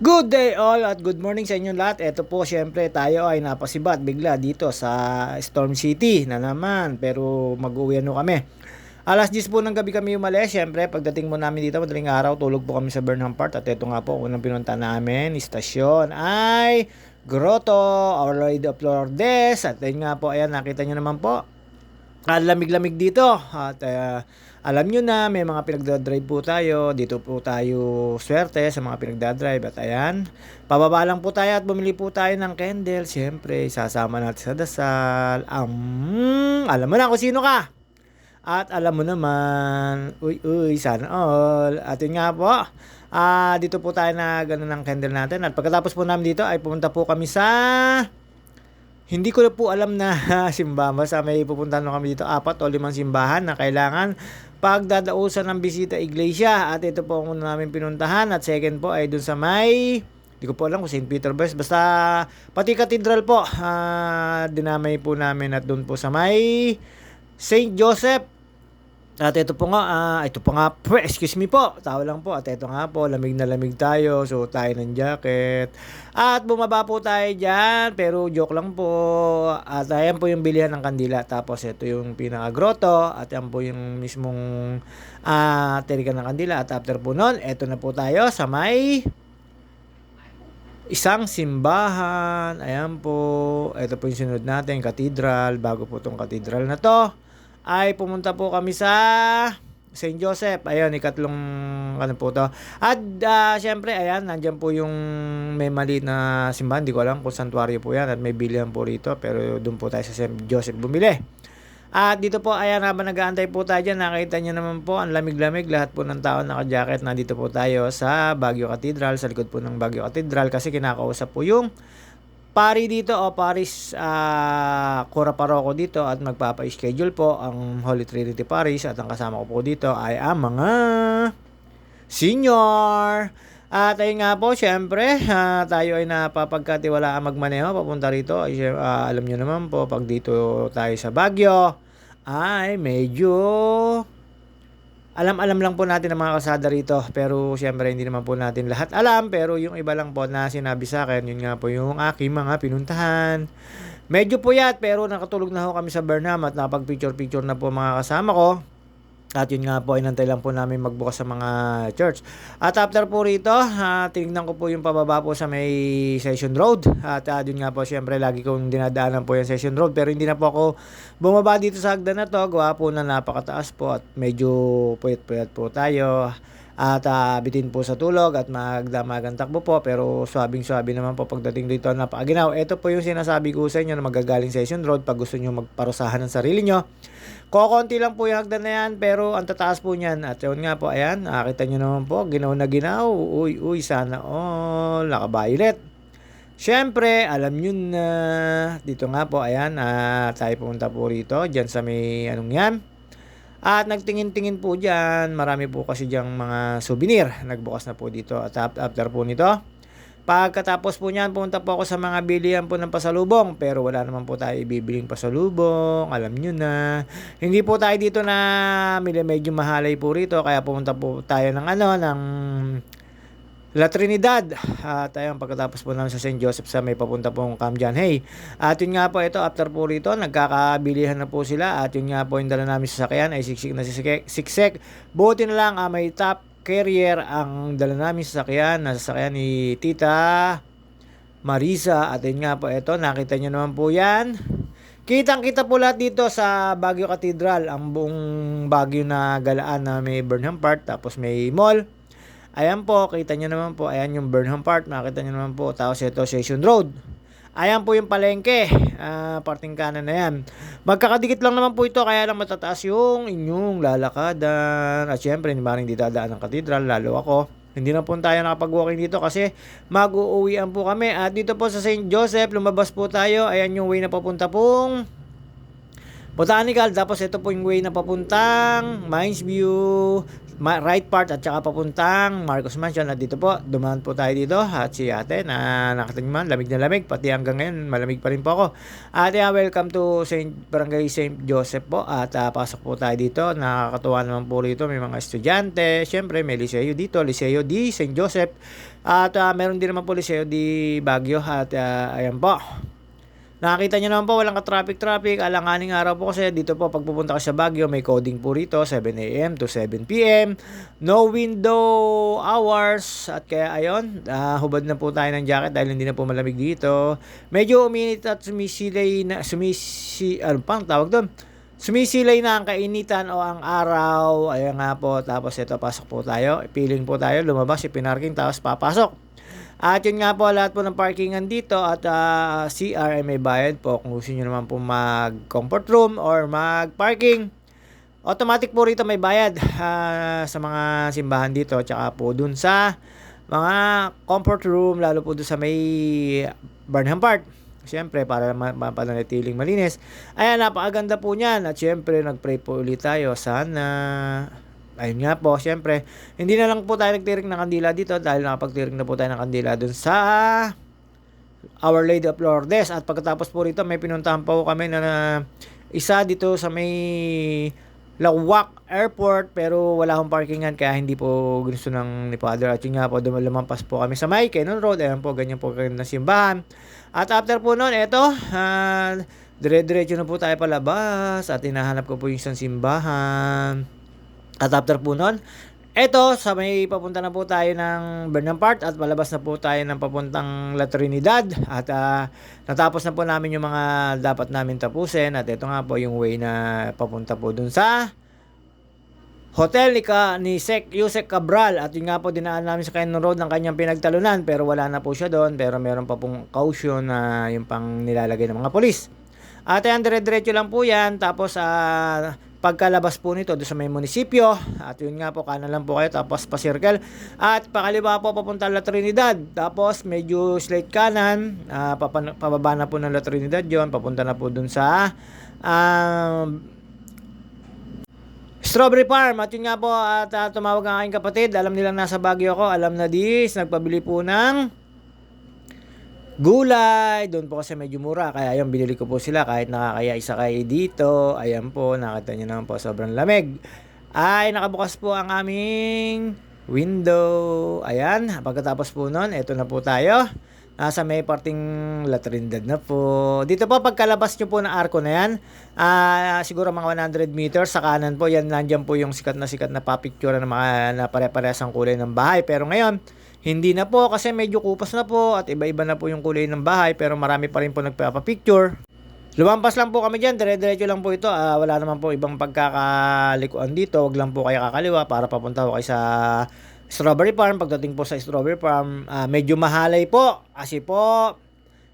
Good day all at good morning sa inyong lahat. Ito po syempre tayo ay napasibat bigla dito sa Storm City na naman, pero mag-uwi kami. Alas 10 po ng gabi kami umalis. Syempre pagdating mo namin dito madaling araw, tulog po kami sa Burnham Park. At ito nga po unang pinunta namin istasyon ay Grotto, Our Lady of Lourdes. At yun nga po, ayan, nakita nyo naman po, lamig-lamig dito. At alam nyo na, may mga pinagdadrive po tayo. Dito po tayo swerte sa mga pinagdadrive. At ayan, pababa lang po tayo at bumili po tayo ng candle. Siyempre, sasama natin sa dasal. Alam mo na kung sino ka. At alam mo naman, uy, sana all. At yun nga po, dito po tayo na gano'n ng candle natin. At pagkatapos po namin dito, ay pumunta po kami sa... Hindi ko na po alam na simbahan. Basta may pupuntahan kami dito, 4 o 5 simbahan na kailangan pagdadausan ng bisita iglesia. At ito po ang una namin pinuntahan. At second po ay dun sa may, hindi ko po alam kung St. Petersburg. Basta pati cathedral po, dinamay po namin. At dun po sa may St. Joseph. At ito po nga, excuse me po, tawa lang po. At ito nga po, lamig na lamig tayo, so tayo ng jacket. At bumaba po tayo dyan, pero joke lang po. At ayan po yung bilihan ng kandila. Tapos ito yung pinaka-grotto. At yan po yung mismong tirikan ng kandila. At after po nun, ito na po tayo sa may isang simbahan. Ayan po, ito po yung sunod natin, cathedral. Bago po itong cathedral na to ay pumunta po kami sa St. Joseph. Ayun, ikatlong ano po to. At syempre, ayan, nandyan po yung may maliit na simbahan. Hindi ko alam kung santuario po yan. At may bilihan po rito. Pero doon po tayo sa St. Joseph bumili. At dito po, ayan, habang nag-aantay po tayo dyan, nakita nyo naman po, ang lamig-lamig. Lahat po ng tao naka-jacket. Nandito po tayo sa Baguio Cathedral. Sa likod po ng Baguio Cathedral. Kasi kinakausap po yung pari dito o Paris Cura Parroco dito at magpapa-schedule po ang Holy Trinity Parish. At ang kasama ko po dito ay ang mga senior. At ayun nga po, syempre, tayo ay napapagkatiwalaan magmaneho papunta rito. Alam nyo naman po, pag dito tayo sa Baguio, ay medyo alam lang po natin ang mga kalsada rito. Pero syempre hindi naman po natin lahat alam. Pero yung iba lang po na sinabi sa akin, yun nga po yung aking mga pinuntahan. Medyo puyat pero nakatulog na ho kami sa Burnham at napag-picture-picture na po mga kasama ko. At yun nga po, inantay lang po namin magbukas sa mga church. At after po rito, tinignan ko po yung pababa po sa may Session Road. At yun nga po, syempre lagi kong dinadaanan po yung Session Road. Pero hindi na po ako bumaba dito sa hagdan na to. Gawa po na napakataas po at medyo puyat-puyat po tayo. At bitin po sa tulog at magdamagang takbo po. Pero swabing-swabe naman po pagdating dito napakaginaw. Ito po yung sinasabi ko sa inyo na magagaling Session Road pag gusto nyo magparusahan ng sarili nyo. Kokonti lang po yung hagdan na yan, pero ang tataas po niyan. At yun nga po, ayan, nakita nyo naman po, ginaw na ginaw. Uy, sana all, naka-violet. Syempre, alam nyo na, dito nga po, ayan, tayo pumunta po rito, dyan sa may, anong yan. At nagtingin-tingin po dyan, marami po kasi dyang mga souvenir. Nagbukas na po dito. At after po nito, pagkatapos po niyan, pumunta po ako sa mga bilihan po ng pasalubong. Pero wala naman po tayo ibibiling pasalubong. Alam nyo na. Hindi po tayo dito na medyo mahalay po rito. Kaya pumunta po tayo ng ng La Trinidad. At ayun, pagkatapos po namin sa St. Joseph sa may papunta pong Cam John Hay. At yun nga po, ito, after po rito, nagkakabilihan na po sila. At yun nga po, yung dala namin sa sakyan ay siksik na siksik. Buti na lang, may top carrier ang dala namin sa sasakyan. Nasa sasakyan ni Tita Marisa. At yun nga po, ito, nakita nyo naman po yan. Kitang-kita po lahat dito sa Baguio Cathedral. Ang buong Baguio na galaan na may Burnham Park. Tapos may mall. Ayan po, kita nyo naman po. Ayan yung Burnham Park. Makita nyo naman po. Tapos ito, Session Road. Ayan po yung palengke. Parting kanan na yan. Magkakadikit lang naman po ito. Kaya lang matataas yung inyong lalakadan. At syempre, hindi maring dadaan ng katedral. Lalo ako. Hindi na po tayo nakapag-walking dito kasi mag-uuwian po kami. At dito po sa St. Joseph, lumabas po tayo. Ayan yung way na papunta pong Botanical. Tapos ito po yung way na papuntang Mines View, right part at saka papuntang Marcos Mansion. At dito po, dumaan po tayo dito. At si ate na nakatingman, lamig na lamig. Pati hanggang ngayon, malamig pa rin po ako. Ate, welcome to Barangay St. Joseph po. At pasok po tayo dito. Nakakatuwa naman po rito. May mga estudyante. Siyempre, may Liceo dito. Liceo di St. Joseph At meron din naman po Liceo di Baguio at ayan po. Nakita nyo naman po, walang ka-traffic. Alanganing araw po kasi dito po pag pupunta ka sa Baguio, may coding po rito, 7 a.m. to 7 p.m. No window hours. At kaya ayun, hubad na po tayo ng jacket dahil hindi na po malamig dito. Medyo uminit at sumisilay na, ano pang tawag doon? Sumisilay na ang kainitan o ang araw. Ayan nga po, tapos ito, pasok po tayo. Piling po tayo, lumabas, ipinarking, tapos papasok. At yun nga po, lahat po ng parkingan dito at CR ay may bayad po kung gusto nyo naman po mag-comfort room or mag-parking. Automatic po rito may bayad sa mga simbahan dito, tsaka po dun sa mga comfort room, lalo po dun sa may Burnham Park. Siyempre, para mapananatiling malinis. Ayan, napakaganda po niyan. At siyempre, nag-pray po ulit tayo. Sana... Ayun nga po, syempre, hindi na lang po tayo nagtirik ng kandila dito dahil nakapagtirik na po tayo ng kandila dun sa Our Lady of Lourdes. At pagkatapos po rito, may pinuntahan po kami na isa dito sa may Lawak Airport pero wala akong parkingan kaya hindi po gusto ng ni Father. At yun nga po, lumampas po kami sa may Cannon Road. Ayan po, ganyan po kayo na simbahan. At after po nun, eto, dire-diretso na po tayo palabas at hinahanap ko po yung isang simbahan. At after po nun, eto, sa may papunta na po tayo ng Burnham Park at palabas na po tayo ng papuntang La Trinidad. At natapos na po namin yung mga dapat namin tapusin. At ito nga po yung way na papunta po dun sa hotel ni Sec Yusek Cabral. At yun nga po, dinaan namin sa Cannon Road ng kanyang pinagtalunan. Pero wala na po siya doon. Pero meron pa pong caution na yung pang nilalagay ng mga polis. At ayan, dire-diretso lang po yan. Tapos pagkalabas po nito doon sa may munisipyo, at yun nga po, kanan lang po kayo, tapos pa-circle, at pakaliwa po papunta La Trinidad, tapos medyo straight kanan, pababa na po ng La Trinidad yon, papunta na po doon sa Strawberry Farm. At yun nga po, at tumawag ang aking kapatid, alam nilang nasa Baguio ako, alam na nagpabili po ng gulay, doon po kasi medyo mura, kaya ayun, binili ko po sila kahit nakakaya isa kayo dito. Ayan po, nakita nyo naman po, sobrang lamig. Ay, nakabukas po ang aming window. Ayan, pagkatapos po nun, eto na po tayo. Nasa may parting La Trinidad na po. Dito po, pagkalabas nyo po ng arko na yan, siguro mga 100 meters sa kanan po, yan, nandyan po yung sikat na papicture ng mga na pare-parehas ang kulay ng bahay. Pero ngayon, hindi na po kasi medyo kupas na po at iba-iba na po yung kulay ng bahay, pero marami pa rin po nagpapapicture. Lumampas lang po kami dyan, dire-diretso lang po ito. Wala naman po ibang pagkakalikuan dito. Wag lang po kayo kakaliwa para papunta po kayo sa Strawberry Farm. Pagdating po sa Strawberry Farm, medyo mahalay po kasi po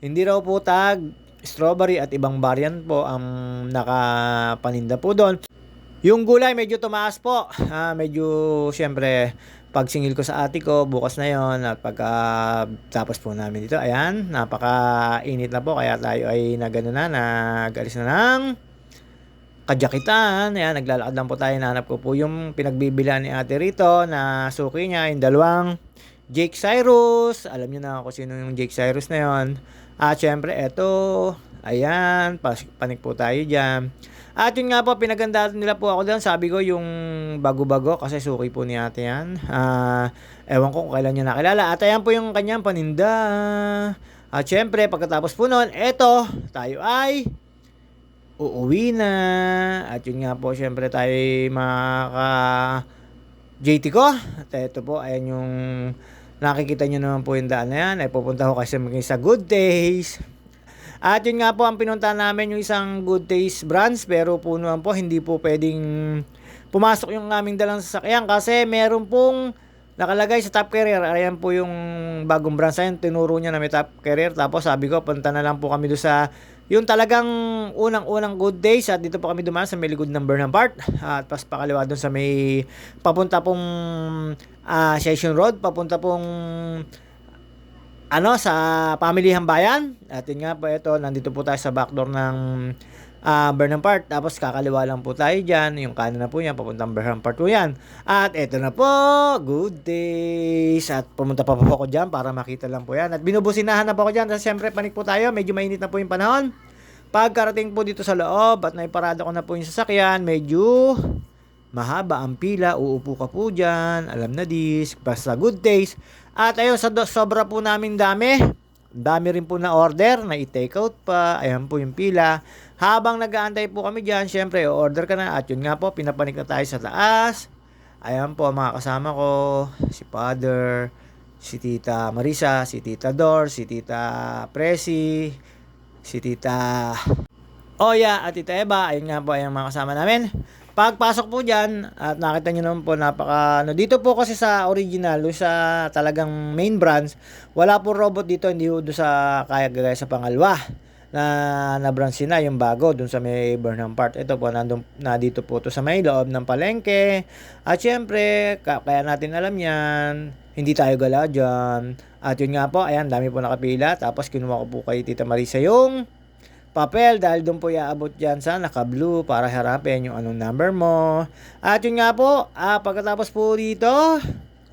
hindi raw po tag strawberry at ibang variant po ang nakapaninda po doon. Yung gulay medyo tumaas po. Medyo siyempre pag singil ko sa ate ko, bukas na yon. At pagka tapos po namin dito, ayan, napaka-init na po. Kaya tayo ay nag-alis na ng kadyakitan. Ayan, naglalakad lang po tayo. Nahanap ko po yung pinagbibilan ni ate rito na suki niya, yung dalawang Jake Cyrus. Alam niyo na kung sino yung Jake Cyrus na yon. At syempre, eto, ayan, panik po tayo dyan. At yun nga po, pinagandaan nila po ako doon. Sabi ko yung bago-bago kasi suki po ni ate yan. Ewan ko kung kailan niya nakilala. At ayan po yung kanyang paninda. At syempre, pagkatapos po nun, eto, tayo ay uuwi na. At yun nga po, syempre tayo maka JT ko. At eto po, ayan yung nakikita nyo naman po yung daan na yan. Ay pupunta ko kasi sa Good Days. At yun nga po, ang pinunta namin yung isang Good Taste branch, pero punuan po, hindi po pwedeng pumasok yung aming dalang sasakyan kasi meron pong nakalagay sa Top Career. Ayan po yung bagong branch na yun, tinuro niya na may Top Career. Tapos sabi ko, punta na lang po kami doon sa yung talagang unang-unang Good Days. At dito po kami dumaan sa may likod ng Burnham Park. At pas pakaliwa doon sa may papunta pong Session Road, papunta pong sa Pamilihang Bayan. At yun nga po, ito, nandito po tayo sa backdoor ng Burnham Park. Tapos kakaliwa lang po tayo dyan. Yung kanan na po yan, papuntang Burnham Park po yan. At ito na po, Good Days. At pumunta pa po ako dyan para makita lang po yan. At binubusinahan na po ako dyan. Tapos syempre, panik po tayo. Medyo mainit na po yung panahon. Pagkarating po dito sa loob at naiparada ko na po yung sasakyan, medyo mahaba ang pila, uupo ka po dyan, alam na basta Good Days. At ayun, sobra po namin dami. Dami rin po na order, na i-take out pa. Ayan po yung pila. Habang nag-aantay po kami dyan, syempre, order ka na. At yun nga po, pinapanik na tayo sa taas. Ayan po, mga kasama ko. Si Father, si Tita Marisa, si Tita Dor, si Tita Presi, si Tita Oya at Tita Eva. Ayun nga po, ayun mga kasama namin. Pagpasok po dyan, at nakita nyo naman po, dito po kasi sa original, sa talagang main branch, wala po robot dito, hindi po doon sa, kaya gaya sa pangalawa, na branch na yung bago, doon sa may Burnham Park. Ito po, dito po to sa may loob ng palengke. At syempre, kaya natin alam yan, hindi tayo gala dyan. At yun nga po, ayan, dami po nakapila. Tapos kinuha ko po kay Tita Marisa yung papel dahil doon po iaabot dyan sa naka-blue para harapin yung anong number mo. At yun nga po, pagkatapos po dito,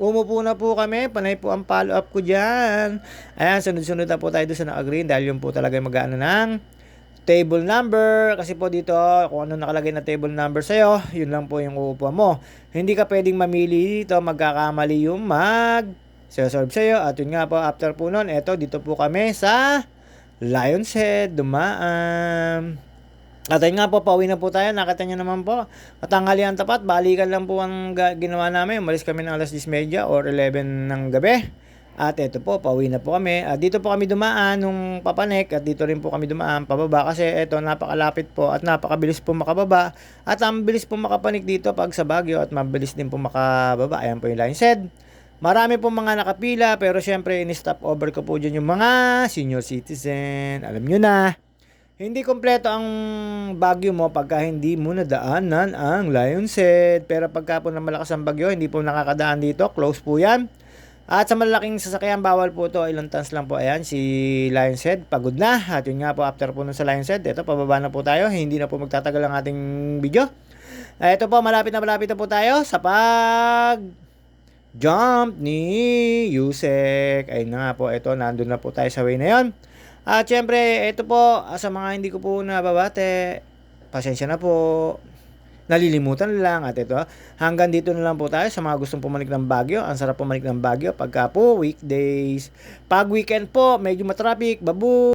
umupo na po kami, panay po ang follow-up ko dyan. Ayan, sunod-sunod na po tayo doon sa naka-green dahil yun po talaga mag-ano ng table number. Kasi po dito, kung ano nakalagay na table number sa'yo, yun lang po yung uupuan mo. Hindi ka pwedeng mamili dito, magkakamali yung serve sa'yo. At yun nga po, after po nun, eto, dito po kami sa Lion's Head, dumaan. At ayun nga po, pauwi na po tayo. Nakita nyo naman po, katanghalian tapat, balikan lang po ang ginawa namin. Umalis kami ng alas 10:30 or 11 ng gabi. At eto po, pauwi na po kami. At dito po kami dumaan nung papanek. At dito rin po kami dumaan pababa. Kasi eto, napakalapit po at napakabilis po makababa. At ang bilis po makapanik dito pag sa Baguio. At mabilis din po makababa. Ayan po yung Lion's Head. Marami pong mga nakapila, pero syempre in-stop over ko po dyan yung mga senior citizen. Alam nyo na, hindi kompleto ang bagyo mo pagka hindi mo nadaanan ang Lion's Head. Pero pagka po na malakas ang bagyo, hindi po nakakadaan dito, close po yan. At sa malaking sasakyan, bawal po to, ilang tons lang po. Ayan, si Lion's Head, pagod na. At yun nga po, after po nun sa Lion's Head, ito, pababa na po tayo. Hindi na po magtatagal ang ating video. Ito po, malapit na po tayo sa jump ni Yusek. Ayun na nga po, ito, nandun na po tayo sa way na yon. At syempre, ito po, sa mga hindi ko po nababate, pasensya na po, nalilimutan lang. At ito, hanggang dito na lang po tayo sa mga gustong pumanik ng Baguio. Ang sarap pumanik ng Baguio pagka po weekdays. Pag weekend po, medyo matraffic, babu.